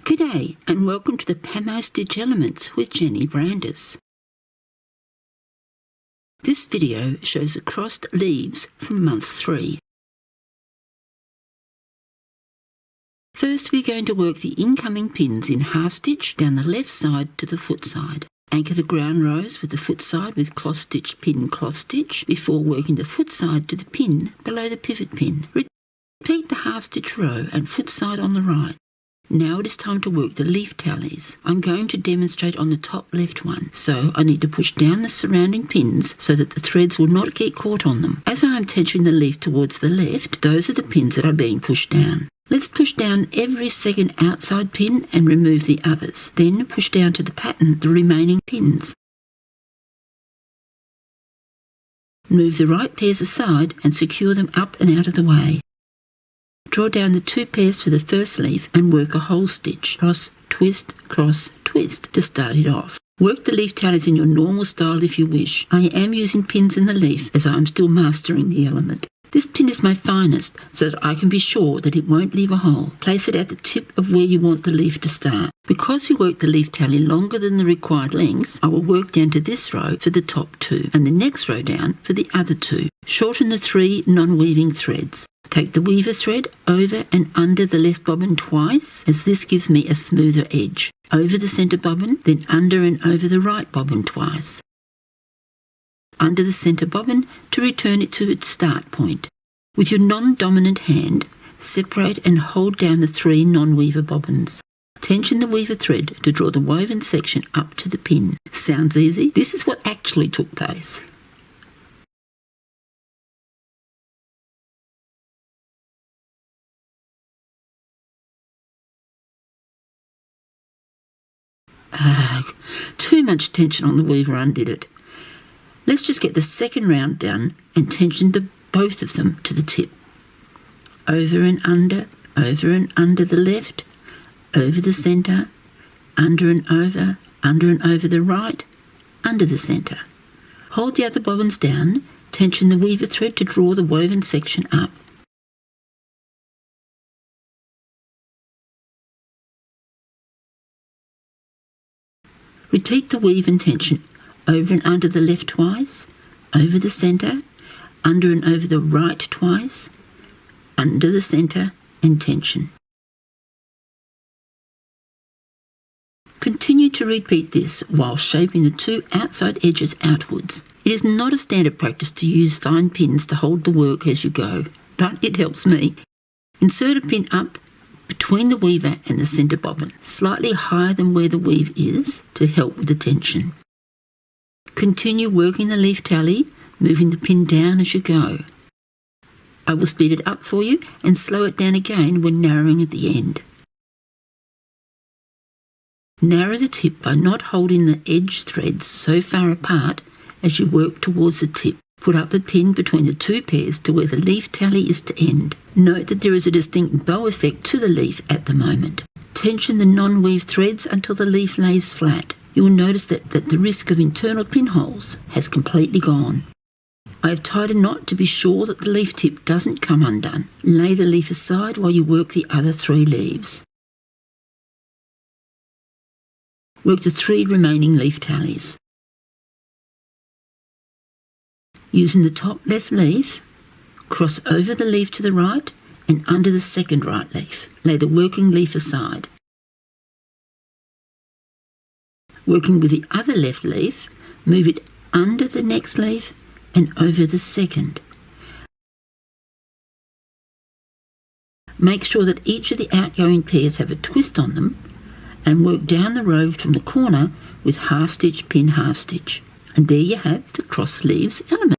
G'day and welcome to the PAMMO Stitch Elements with Jenny Brandis. This video shows the crossed leaves from month 3. First we're going to work the incoming pins in half stitch down the left side to the foot side. Anchor the ground rows with the foot side with cloth stitch pin cloth stitch before working the foot side to the pin below the pivot pin. Repeat the half stitch row and foot side on the right. Now it is time to work the leaf tallies. I'm going to demonstrate on the top left one, so I need to push down the surrounding pins so that the threads will not get caught on them. As I am tensioning the leaf towards the left, those are the pins that are being pushed down. Let's push down every second outside pin and remove the others. Then push down to the pattern the remaining pins. Move the right pairs aside and secure them up and out of the way. Draw down the 2 pairs for the first leaf and work a whole stitch, cross, twist, to start it off. Work the leaf tallies in your normal style if you wish. I am using pins in the leaf as I am still mastering the element. This pin is my finest so that I can be sure that it won't leave a hole. Place it at the tip of where you want the leaf to start. Because we worked the leaf tally longer than the required length, I will work down to this row for the top 2 and the next row down for the other 2. Shorten the 3 non-weaving threads. Take the weaver thread over and under the left bobbin twice, as this gives me a smoother edge. Over the centre bobbin, then under and over the right bobbin twice. Under the centre bobbin to return it to its start point. With your non-dominant hand, separate and hold down the 3 non-weaver bobbins. Tension the weaver thread to draw the woven section up to the pin. Sounds easy? This is what actually took place. Too much tension on the weaver undid it. Let's just get the second round done and tension both of them to the tip. Over and under the left, over the centre, under and over the right, under the centre. Hold the other bobbins down, tension the weaver thread to draw the woven section up. Repeat the weave and tension over and under the left twice, over the centre, under and over the right twice, under the centre and tension. Continue to repeat this while shaping the 2 outside edges outwards. It is not a standard practice to use fine pins to hold the work as you go, but it helps me. Insert a pin up between the weaver and the centre bobbin, slightly higher than where the weave is to help with the tension. Continue working the leaf tally, moving the pin down as you go. I will speed it up for you and slow it down again when narrowing at the end. Narrow the tip by not holding the edge threads so far apart as you work towards the tip. Put up the pin between the 2 pairs to where the leaf tally is to end. Note that there is a distinct bow effect to the leaf at the moment. Tension the non-weave threads until the leaf lays flat. You will notice that the risk of internal pinholes has completely gone. I have tied a knot to be sure that the leaf tip doesn't come undone. Lay the leaf aside while you work the other 3 leaves. Work the 3 remaining leaf tallies. Using the top left leaf, cross over the leaf to the right and under the second right leaf. Lay the working leaf aside. Working with the other left leaf, move it under the next leaf and over the second. Make sure that each of the outgoing pairs have a twist on them and work down the row from the corner with half stitch, pin, half stitch. And there you have the cross leaves element.